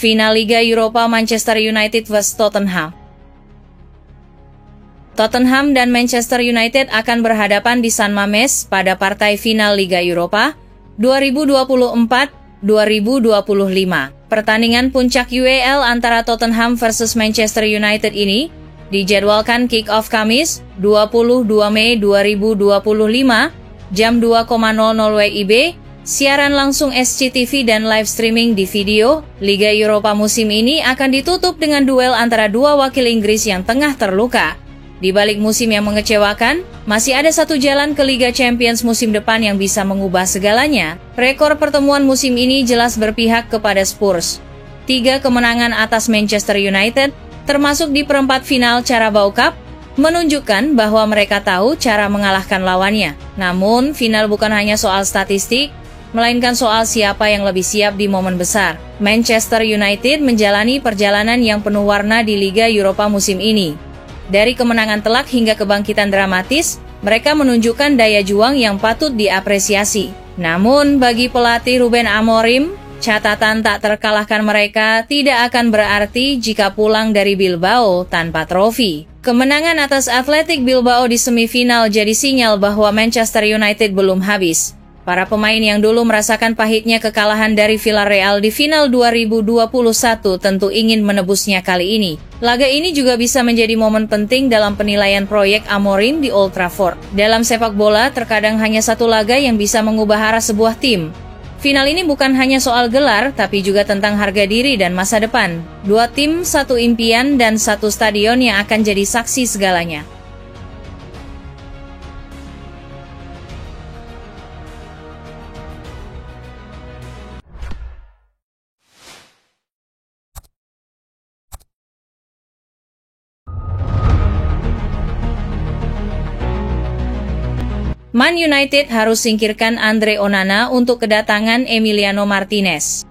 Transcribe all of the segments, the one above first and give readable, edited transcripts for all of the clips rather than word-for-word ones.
Final Liga Eropa Manchester United vs Tottenham. Tottenham dan Manchester United akan berhadapan di San Mamés pada partai final Liga Eropa 2024-2025. Pertandingan puncak UEL antara Tottenham versus Manchester United ini dijadwalkan kick-off Kamis 22 Mei 2025 jam 2.00 WIB. Siaran langsung SCTV dan live streaming di video. Liga Eropa musim ini akan ditutup dengan duel antara dua wakil Inggris yang tengah terluka. Di balik musim yang mengecewakan, masih ada satu jalan ke Liga Champions musim depan yang bisa mengubah segalanya. Rekor pertemuan musim ini jelas berpihak kepada Spurs. 3 kemenangan atas Manchester United, termasuk di perempat final Carabao Cup, menunjukkan bahwa mereka tahu cara mengalahkan lawannya. Namun, final bukan hanya soal statistik, melainkan soal siapa yang lebih siap di momen besar. Manchester United menjalani perjalanan yang penuh warna di Liga Eropa musim ini. Dari kemenangan telak hingga kebangkitan dramatis, mereka menunjukkan daya juang yang patut diapresiasi. Namun, bagi pelatih Ruben Amorim, catatan tak terkalahkan mereka tidak akan berarti jika pulang dari Bilbao tanpa trofi. Kemenangan atas Athletic Bilbao di semifinal jadi sinyal bahwa Manchester United belum habis. Para pemain yang dulu merasakan pahitnya kekalahan dari Villarreal di final 2021 tentu ingin menebusnya kali ini. Laga ini juga bisa menjadi momen penting dalam penilaian proyek Amorim di Old Trafford. Dalam sepak bola, terkadang hanya satu laga yang bisa mengubah arah sebuah tim. Final ini bukan hanya soal gelar, tapi juga tentang harga diri dan masa depan. Dua tim, satu impian, dan satu stadion yang akan jadi saksi segalanya. Man United harus singkirkan Andre Onana untuk kedatangan Emiliano Martinez.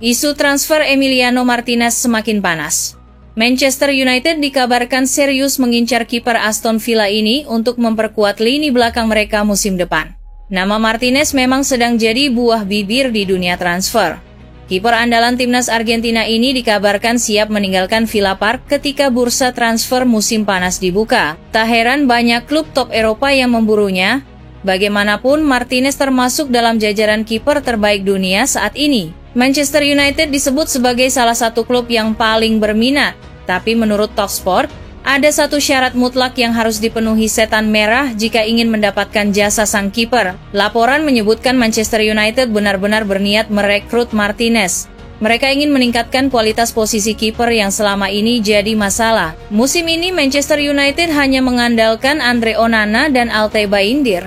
Isu transfer Emiliano Martinez semakin panas. Manchester United dikabarkan serius mengincar kiper Aston Villa ini untuk memperkuat lini belakang mereka musim depan. Nama Martinez memang sedang jadi buah bibir di dunia transfer. Kiper andalan timnas Argentina ini dikabarkan siap meninggalkan Villa Park ketika bursa transfer musim panas dibuka. Tak heran banyak klub top Eropa yang memburunya. Bagaimanapun, Martinez termasuk dalam jajaran kiper terbaik dunia saat ini. Manchester United disebut sebagai salah satu klub yang paling berminat. Tapi menurut Talksport, ada satu syarat mutlak yang harus dipenuhi setan merah jika ingin mendapatkan jasa sang kiper. Laporan menyebutkan Manchester United benar-benar berniat merekrut Martinez. Mereka ingin meningkatkan kualitas posisi kiper yang selama ini jadi masalah. Musim ini Manchester United hanya mengandalkan Andre Onana dan Altay Bayindir.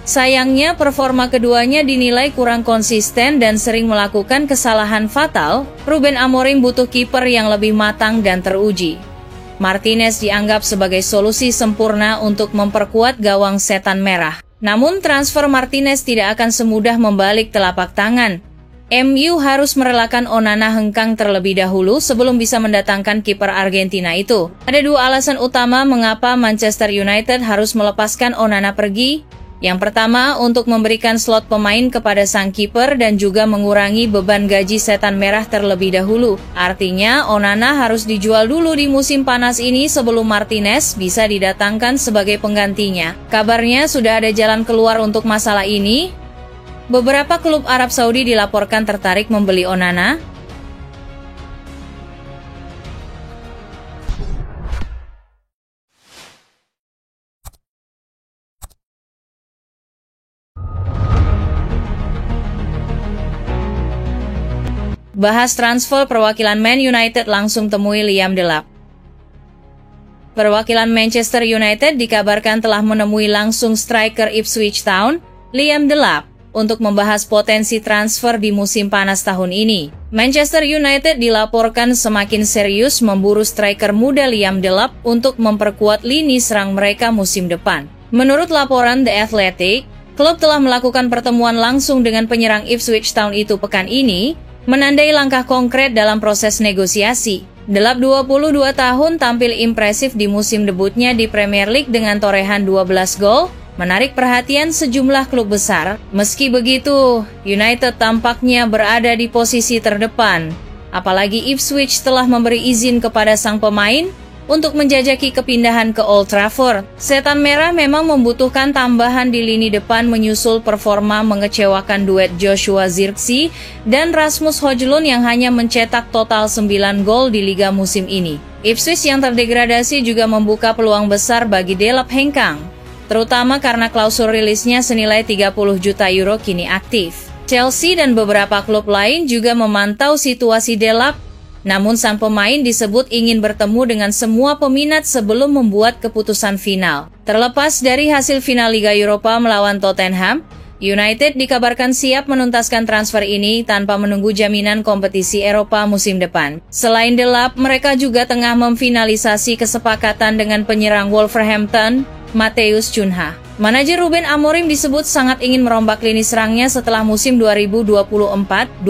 Sayangnya performa keduanya dinilai kurang konsisten dan sering melakukan kesalahan fatal. Ruben Amorim butuh kiper yang lebih matang dan teruji. Martinez dianggap sebagai solusi sempurna untuk memperkuat gawang setan merah. Namun transfer Martinez tidak akan semudah membalik telapak tangan. MU harus merelakan Onana hengkang terlebih dahulu sebelum bisa mendatangkan kiper Argentina itu. Ada dua alasan utama mengapa Manchester United harus melepaskan Onana pergi. Yang pertama, untuk memberikan slot pemain kepada sang kiper dan juga mengurangi beban gaji setan merah terlebih dahulu. Artinya, Onana harus dijual dulu di musim panas ini sebelum Martinez bisa didatangkan sebagai penggantinya. Kabarnya sudah ada jalan keluar untuk masalah ini. Beberapa klub Arab Saudi dilaporkan tertarik membeli Onana. Bahas transfer perwakilan Man United langsung temui Liam Delap. Perwakilan Manchester United dikabarkan telah menemui langsung striker Ipswich Town, Liam Delap, untuk membahas potensi transfer di musim panas tahun ini. Manchester United dilaporkan semakin serius memburu striker muda Liam Delap untuk memperkuat lini serang mereka musim depan. Menurut laporan The Athletic, klub telah melakukan pertemuan langsung dengan penyerang Ipswich Town itu pekan ini, menandai langkah konkret dalam proses negosiasi. Delap 22 tahun tampil impresif di musim debutnya di Premier League dengan torehan 12 gol, menarik perhatian sejumlah klub besar. Meski begitu, United tampaknya berada di posisi terdepan. Apalagi Ipswich telah memberi izin kepada sang pemain untuk menjajaki kepindahan ke Old Trafford. Setan Merah memang membutuhkan tambahan di lini depan menyusul performa mengecewakan duet Joshua Zirkzee dan Rasmus Højlund yang hanya mencetak total 9 gol di liga musim ini. Ipswich yang terdegradasi juga membuka peluang besar bagi Delap Hengkang, terutama karena klausul rilisnya senilai 30 juta euro kini aktif. Chelsea dan beberapa klub lain juga memantau situasi Delap, namun sang pemain disebut ingin bertemu dengan semua peminat sebelum membuat keputusan final. Terlepas dari hasil final Liga Eropa melawan Tottenham, United dikabarkan siap menuntaskan transfer ini tanpa menunggu jaminan kompetisi Eropa musim depan. Selain Delap, mereka juga tengah memfinalisasi kesepakatan dengan penyerang Wolverhampton, Matheus Cunha. Manajer Ruben Amorim disebut sangat ingin merombak lini serangnya setelah musim 2024-25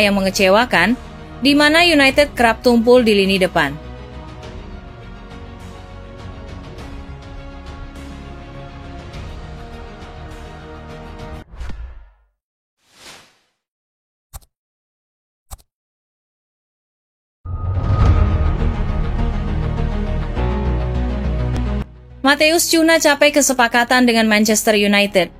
yang mengecewakan, di mana United kerap tumpul di lini depan. Matheus Cunha capai kesepakatan dengan Manchester United.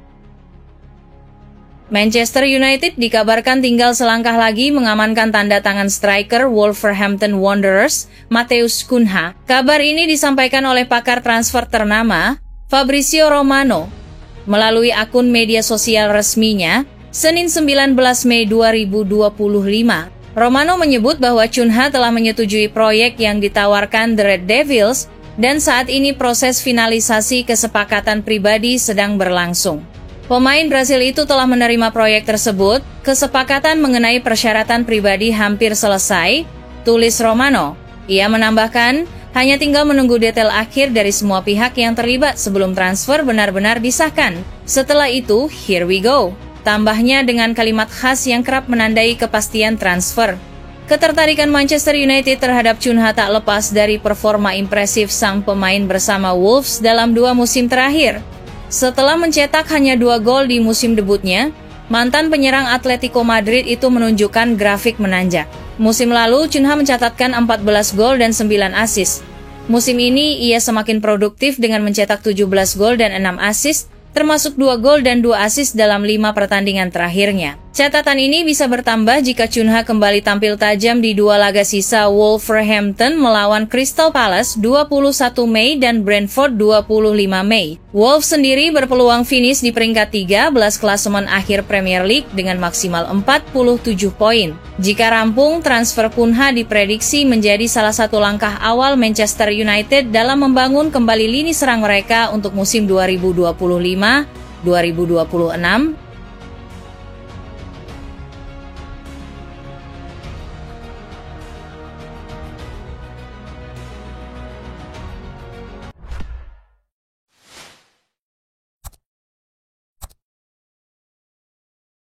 Manchester United dikabarkan tinggal selangkah lagi mengamankan tanda tangan striker Wolverhampton Wanderers, Matheus Cunha. Kabar ini disampaikan oleh pakar transfer ternama, Fabrizio Romano, melalui akun media sosial resminya, Senin 19 Mei 2025. Romano menyebut bahwa Cunha telah menyetujui proyek yang ditawarkan The Red Devils, dan saat ini proses finalisasi kesepakatan pribadi sedang berlangsung. Pemain Brasil itu telah menerima proyek tersebut, kesepakatan mengenai persyaratan pribadi hampir selesai, tulis Romano. Ia menambahkan, hanya tinggal menunggu detail akhir dari semua pihak yang terlibat sebelum transfer benar-benar disahkan. Setelah itu, here we go. Tambahnya dengan kalimat khas yang kerap menandai kepastian transfer. Ketertarikan Manchester United terhadap Cunha tak lepas dari performa impresif sang pemain bersama Wolves dalam 2 musim terakhir. Setelah mencetak hanya 2 gol di musim debutnya, mantan penyerang Atletico Madrid itu menunjukkan grafik menanjak. Musim lalu, Cunha mencatatkan 14 gol dan 9 assist. Musim ini, ia semakin produktif dengan mencetak 17 gol dan 6 assist, termasuk 2 gol dan 2 assist dalam 5 pertandingan terakhirnya. Catatan ini bisa bertambah jika Cunha kembali tampil tajam di 2 laga sisa Wolverhampton melawan Crystal Palace 21 Mei dan Brentford 25 Mei. Wolves sendiri berpeluang finish di peringkat 13 klasemen akhir Premier League dengan maksimal 47 poin. Jika rampung, transfer Cunha diprediksi menjadi salah satu langkah awal Manchester United dalam membangun kembali lini serang mereka untuk musim 2025-2026